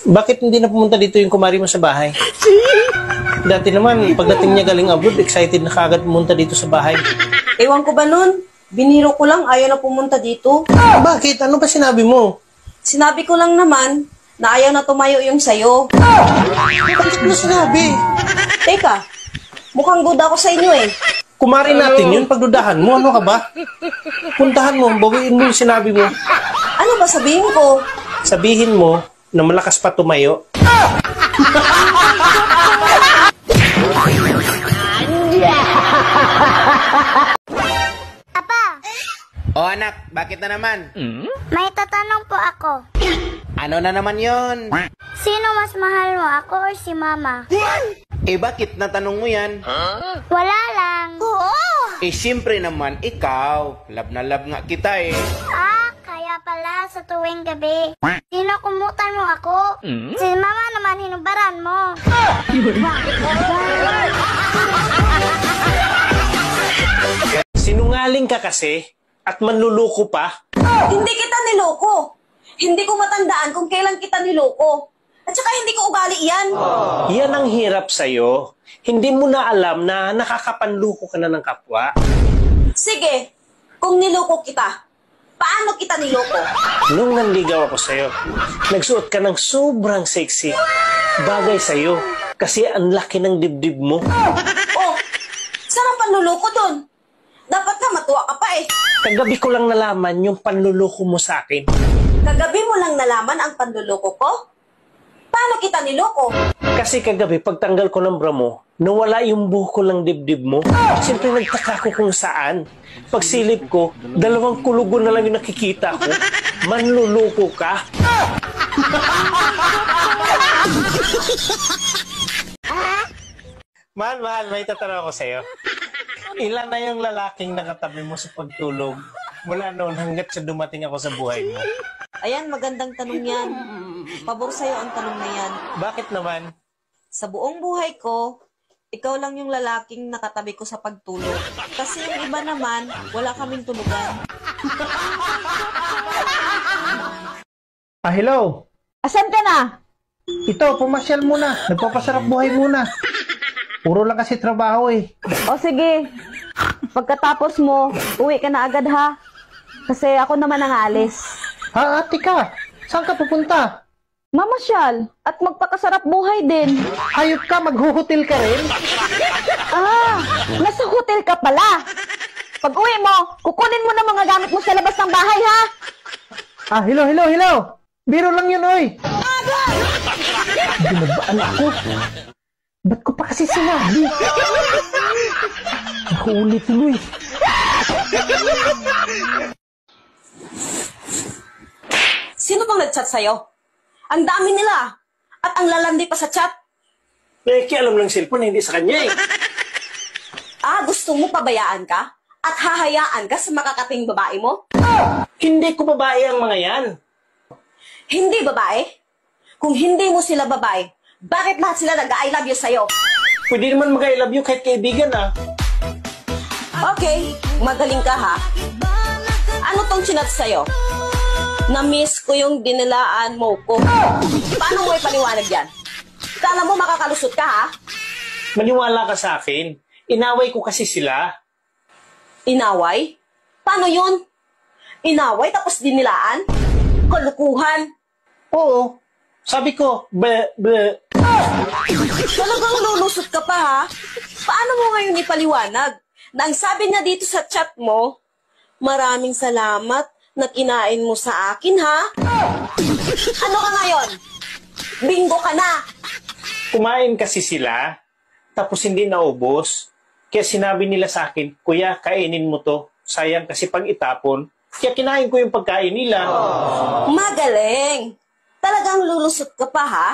Bakit hindi na pumunta dito yung kumari mo sa bahay? Dati naman, pagdating niya galing abroad, excited na kagad pumunta dito sa bahay. Ewan ko ba nun? Biniro ko lang, ayaw na pumunta dito. Bakit? Ano ba sinabi mo? Sinabi ko lang naman na ayaw na tumayo yung sayo. Bakit mo sinabi? Teka, mukhang good ako sa inyo eh. Kumari natin yun, pagdudahan mo, ano ka ba? Puntahan mo, bawiin mo yung sinabi mo. Ano ba sabihin ko? Sabihin mo na malakas pa tumayo. Papa, O anak, bakit na naman? may tatanong po ako. Ano na naman yon? Sino mas mahal mo, ako or si Mama? Eh bakit natanong mo yan? Wala lang. Eh siyempre naman, ikaw. Love na love nga kita eh. Ah, kaya pala sa tuwing gabi. Sino kumutan mo ako? Si Mama naman hinubaran mo. Sinungaling ka kasi at manluluko pa. Hindi kita niloko. Hindi ko matandaan kung kailan kita niloko. At saka hindi ko ugali yan. Yan ang hirap sa'yo. Hindi mo na alam na nakakapanluko ka na ng kapwa. Sige, kung niloko kita, paano kita niloko? Nung nanligaw ako sa'yo, nagsuot ka ng sobrang sexy. Bagay sa'yo. Kasi ang laki ng dibdib mo. Oh, saan ang panluloko dun? Dapat ka matuwa ka pa eh. Kagabi ko lang nalaman yung panluloko mo sa akin. Kagabi mo lang nalaman ang panluloko ko? Paano kita niloko? Kasi kagabi, pagtanggal ko ng bra mo, nawala yung buhok ko ng dibdib mo. Siyempre, nagtaka ko kung saan. Pagsilip ko, 2 kulugo na lang yung nakikita ko. Manluloko ka. Mahal, may tatanong ako sa'yo. Ilan na yung lalaking nakatabi mo sa pagtulog mula noon hanggat sa dumating ako sa buhay mo? Ayan, magandang tanong yan. Pabor sa'yo ang tanong na yan. Bakit naman? Sa buong buhay ko, ikaw lang yung lalaking nakatabi ko sa pagtulog. Kasi yung iba naman, wala kaming tulugan. Hello. Asan ka na? Ito, pumasyal muna. Nagpapasarap buhay muna. Puro lang kasi trabaho eh. O sige, pagkatapos mo, uwi ka na agad ha. Kasi ako naman ang alis. Ha, ate ka? Saan ka pupunta? Mamasyal at magpakasarap buhay din. Hayop ka, maghuhotel ka rin? Ah, nasa hotel ka pala. Pag uwi mo, kukunin mo na mga gamit mo sa labas ng bahay ha. Hello. Biro lang yun, oy. Binabaan ako. Ba't ko pa kasi sinabi? Nakuulit tuloy. Sino pang nag-chat sa'yo? Ang dami nila. At ang lalandi pa sa chat. Alam ng cellphone, hindi sa kanya eh. Gusto mo pabayaan ka? At hahayaan ka sa makakating babae mo? Hindi ko babae ang mga yan. Hindi babae? Kung hindi mo sila babae, bakit lahat sila nag-I love you sa'yo? Pwede naman mag-I love you kahit kaibigan ah. Okay, magaling ka ha. Ano tong chinat sa'yo? Na-miss ko yung dinilaan mo ko. Paano mo ipaliwanag yan? Kala mo makakalusot ka ha? Maniwala ka sa akin. Inaway ko kasi sila. Inaway? Paano yun? Inaway tapos dinilaan? Kalukuhan? Oo. Sabi ko, Talagang lulusot ka pa ha? Paano mo ngayon ipaliwanag? Na ang sabi niya dito sa chat mo, maraming salamat na kinain mo sa akin ha? Ano ka ngayon? Bingo ka na! Kumain kasi sila, tapos hindi naubos. Kaya sinabi nila sa akin, Kuya, kainin mo to. Sayang kasi pag itapon. Kaya kinain ko yung pagkain nila. Magaling! Talagang lulusot ka pa ha?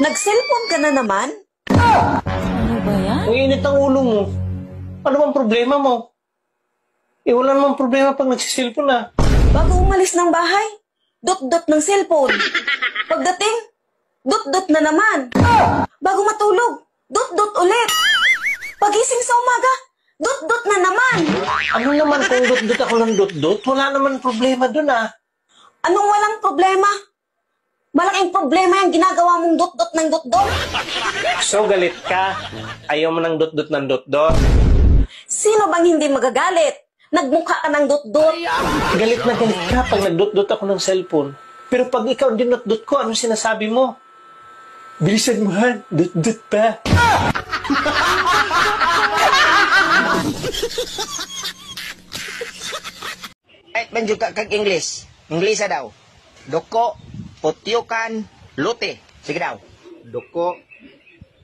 Nag-cellphone ka na naman? Ano ba yan? Ang init ang ulo mo. Ano bang problema mo? Wala namang problema pag nagsisilpon na. Bago umalis ng bahay, dot-dot ng cellphone. Pagdating, dot-dot na naman. Bago matulog, dot-dot ulit. Pagising sa umaga, dot-dot na naman. Ano naman kung dot-dot ako ng dot-dot? Wala naman problema dun ah. Anong walang problema? Malaking problema yung ginagawa mong dot-dot ng dot-dot. So galit ka? Ayaw mo ng dot-dot ng dot-dot? Sino bang hindi magagalit? Nagmukha ka ng dot-dot. Galit na galit ka pag nag-dot-dot ako ng cellphone. Pero pag ikaw dinot-dot ko, anong sinasabi mo? Bilisan mo, Han. Dot-dot pa. Kahit man juga kag English. English daw. Doko, putyukan, lute. Sige daw. Doko,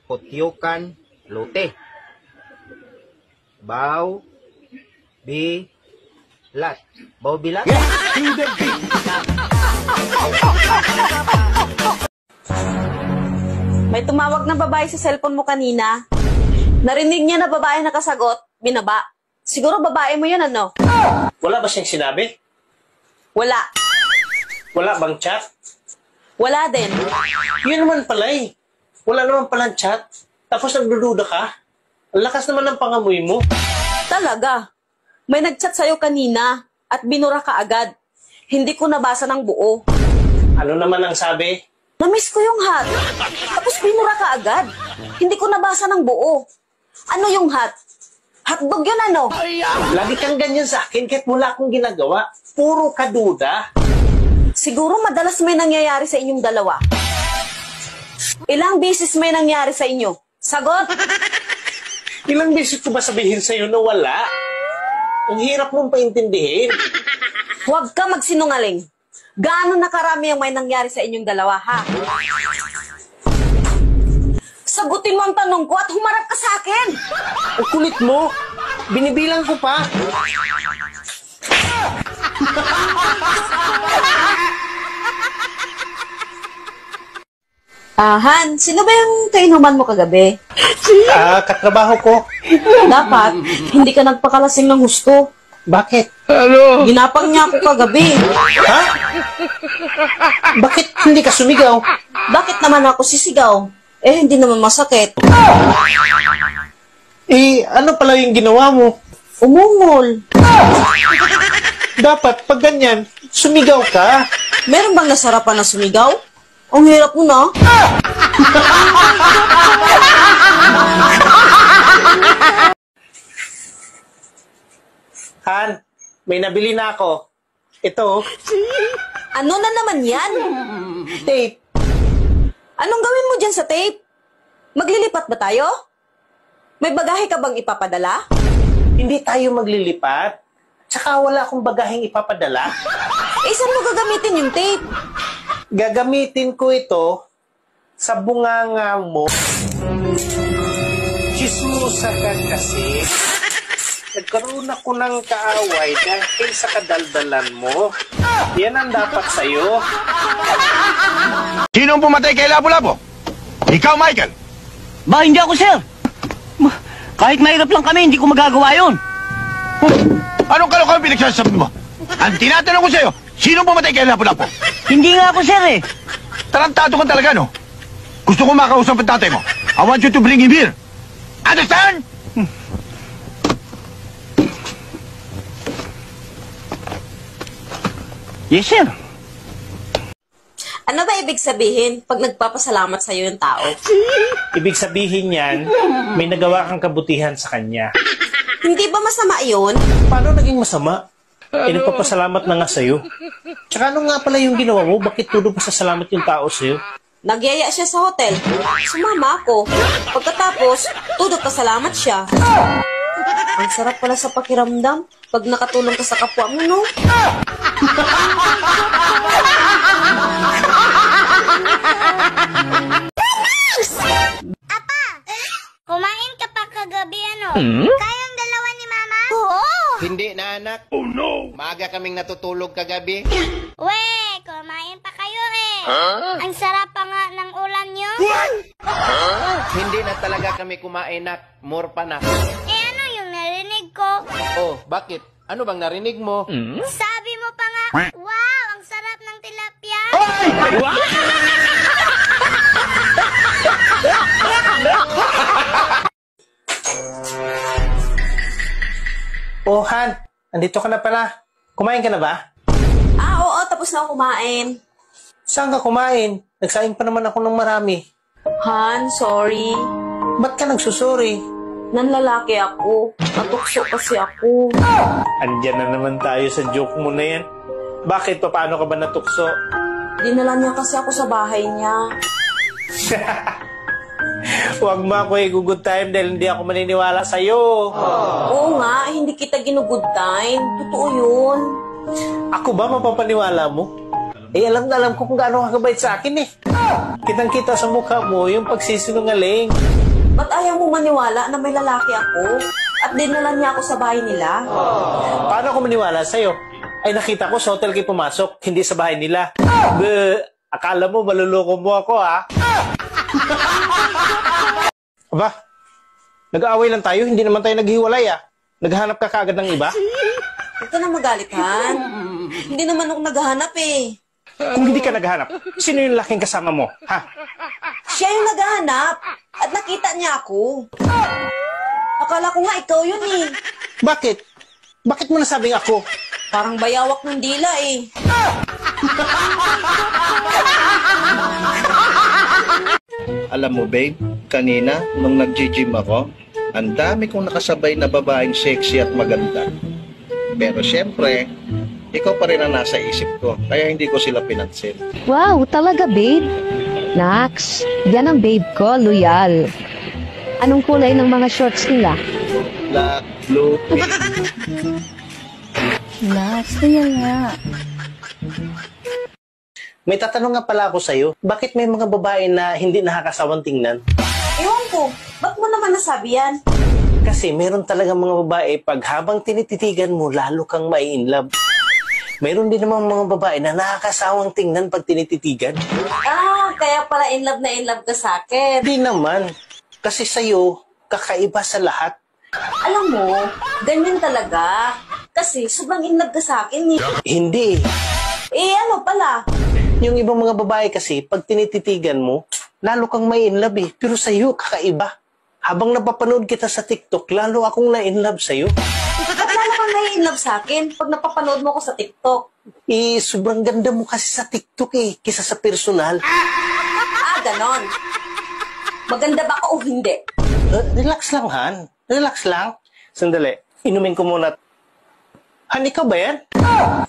putyukan, lute. Baw, bilat. Baw bilat? May tumawag na babae sa cellphone mo kanina. Narinig niya na babae nakasagot, binaba. Siguro babae mo yun, ano? Wala ba siyang sinabi? Wala. Wala bang chat? Wala din. Yun naman pala eh. Wala naman palang chat. Tapos nagdududa ka? Ang lakas naman ng pangamoy mo. Talaga. May nagchat sa'yo kanina at binura ka agad. Hindi ko nabasa ng buo. Ano naman ang sabi? Namiss ko yung hat. Tapos binura ka agad. Hindi ko nabasa ng buo. Ano yung hat? Hotdog yun, ano? Lagi kang ganyan sa akin kahit wala akong ginagawa. Puro ka duda. Siguro madalas may nangyayari sa inyong dalawa. Ilang beses may nangyari sa inyo? Sagot? Ilang beses ko ba sabihin sa'yo na wala? Ang hirap mong paintindihin. Huwag ka magsinungaling. Gaano na karami ang may nangyari sa inyong dalawa, ha? Sagutin mo ang tanong ko at humarap ka sa akin. Ang kulit mo. Binibilang ko pa. Han, sino ba yung kainuman mo kagabi? Katrabaho ko. Dapat, hindi ka nagpakalasing ng husto. Bakit? Ginapang niya ako kagabi. Ha? Bakit hindi ka sumigaw? Bakit naman ako sisigaw? Eh, hindi naman masakit. Ano pala yung ginawa mo? Umungol. Dapat, pag ganyan, sumigaw ka. Meron bang nasarapan na sumigaw? Ang hirap mo na. Han, may nabili na ako. Ito, Ano na naman yan? tape. Anong gawin mo dyan sa tape? Maglilipat ba tayo? May bagahe ka bang ipapadala? Hindi tayo maglilipat. Tsaka wala akong bagaheng ipapadala. Saan mo gagamitin yung tape? Gagamitin ko ito sa bunganga mo. Chismosa ka kasi. Nagkaroon ako ng kaaway dahil sa kadaldalan mo. Yan ang dapat sa'yo. Sinong pumatay kay Lapu-Lapu? Ikaw, Michael. Ba, hindi ako, sir. Kahit mahirap lang kami, hindi ko magagawa yun. Anong kalokohan pinagsasabi mo? Ang tinatanong ko sa'yo, sinong pumatay kay Lapu-Lapu? Hindi nga ako, sir, eh. Tarantado ka talaga, no? Gusto ko makausap ang tatay mo. I want you to bring him here. Understand? Yes, sir. Ano ba ibig sabihin pag nagpapasalamat sa'yo yung tao? Ibig sabihin yan, may nagawa kang kabutihan sa kanya. Hindi ba masama yun? Paano naging masama? Nagpapasalamat na nga sa'yo. Tsaka ano nga pala yung ginawa mo? Bakit tulo pa sa salamat yung tao sa'yo? Nagyaya siya sa hotel. Sumama ako. Pagkatapos, tudot pasalamat siya. Ang sarap pala sa pakiramdam pag nakatulong ka sa kapwa mo, no? Kumain ka pa kagabi, ano? Kayang dalawa ni Mama? Oo! Hindi na anak. Oh no! Maaga kaming natutulog kagabi. We, kumain pa kayo eh. Ang sarap pa nga ng ulam nyo. Hindi na talaga kami kumain, nak. More pa na. Eh ano yung narinig ko? Oh, bakit? Ano bang narinig mo? Sabi mo pa nga, wow, ang sarap ng tilapia. Oh, Han, andito ka na pala. Kumain ka na ba? Oo, tapos tapos na ako kumain. Saan ka kumain? Nagsaing pa naman ako ng marami. Han, sorry. Ba't ka nagsusuri? Nanlalaki ako. Natukso kasi ako. Andyan na naman tayo sa joke mo na yan. Bakit? Paano ka ba natukso? Dinala niya kasi ako sa bahay niya. Huwag mo ako i-good time dahil hindi ako maniniwala sa'yo. Oo nga, hindi kita ginugood time. Totoo yun. Ako ba mapapaniwala mo? Alam na alam ko kung gaano ka kabait sa akin eh. Kitang-kita sa mukha mo yung pagsisinungaling. Ba't ayaw mo maniwala na may lalaki ako? At dinala niya ako sa bahay nila? Paano ako maniwala sa'yo? Ay nakita ko sa hotel kayo pumasok, hindi sa bahay nila. Akala mo maluloko mo ako ha? Aba, nag-aaway lang tayo, hindi naman tayo naghiwalay ah. Naghahanap ka kaagad ng iba? Huwag ka na magalit, Han. Hindi naman ako naghahanap eh. Kung hindi ka naghahanap, sino yung laking kasama mo? Ha? Siya yung naghahanap at nakita niya ako. Akala ko nga ikaw yun eh. Bakit? Bakit mo nasabing ako? Parang bayawak ng dila eh. Alam mo babe, kanina nung nag-gym ako, ang dami kong nakasabay na babaeng sexy at maganda. Pero syempre, ikaw pa rin ang nasa isip ko, kaya hindi ko sila pinansin. Wow, talaga babe? Nax, yan ang babe ko, loyal. Anong kulay ng mga shorts nila? Black, blue, pink. Nax, loyal nga. May tatanong nga pala ako sa'yo, bakit may mga babae na hindi nakakasawang tingnan? Ewan ko, ba't mo naman nasabi yan? Kasi meron talaga mga babae pag habang tinititigan mo, lalo kang mai-inlove. Mayroon din naman mga babae na nakakasawang tingnan pag tinititigan. Ah, kaya pala in love ka sa akin. Hindi naman. Kasi sa'yo, kakaiba sa lahat. Alam mo, ganyan talaga. Kasi sobrang in love ka sa akin eh. Hindi. Eh ano pala? Yung ibang mga babae kasi, pag tinititigan mo, lalo kang mai-inlove eh. Pero sa'yo, kakaiba. Habang napapanood kita sa TikTok, lalo akong na-inlove sa'yo. Ba't lalo kang nai-inlove sa akin pag napapanood mo ko sa TikTok? Eh, sobrang ganda mo kasi sa TikTok eh, kisa sa personal. Ah, ganon. Maganda ba ako o hindi? Relax lang, Han. Relax lang. Sandali, inumin ko muna. Han, ikaw ba yan?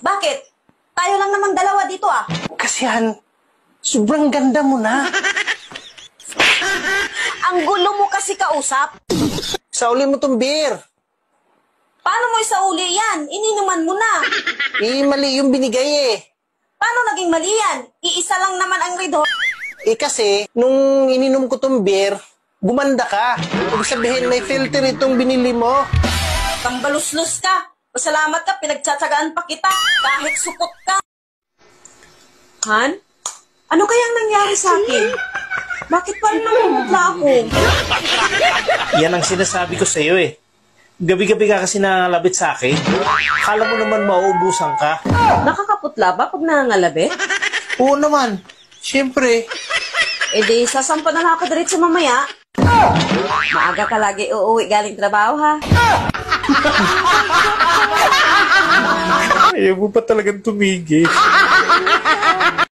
Bakit? Tayo lang namang dalawa dito ah. Kasi Han, sobrang ganda mo na. Ang gulo mo kasi kausap. Sauli mo tong beer. Paano mo isauli yan? Ininuman mo na. Eh, mali yung binigay eh. Paano naging mali yan? Iisa lang naman ang red hot. Eh kasi, nung ininom ko tong beer, gumanda ka. Ibig sabihin, may filter itong binili mo. Kambaluslos ka. Pasalamat ka, pinagtsatsagaan pa kita. Kahit supot ka. Han? Ano kayang nangyari sa akin? Bakit pa rin namumutla ako? Yan ang sinasabi ko sa'yo eh. Gabi-gabi ka kasi nangalabit sa akin. Akala mo naman mauubusan ka. Nakakaputla ba pag nangangalabi? Oo naman. Siyempre. E di, sasampa na lang ako diretso mamaya. Maaga ka lagi uuwi galing trabaho ha. Ayaw mo pa talagang tumigil.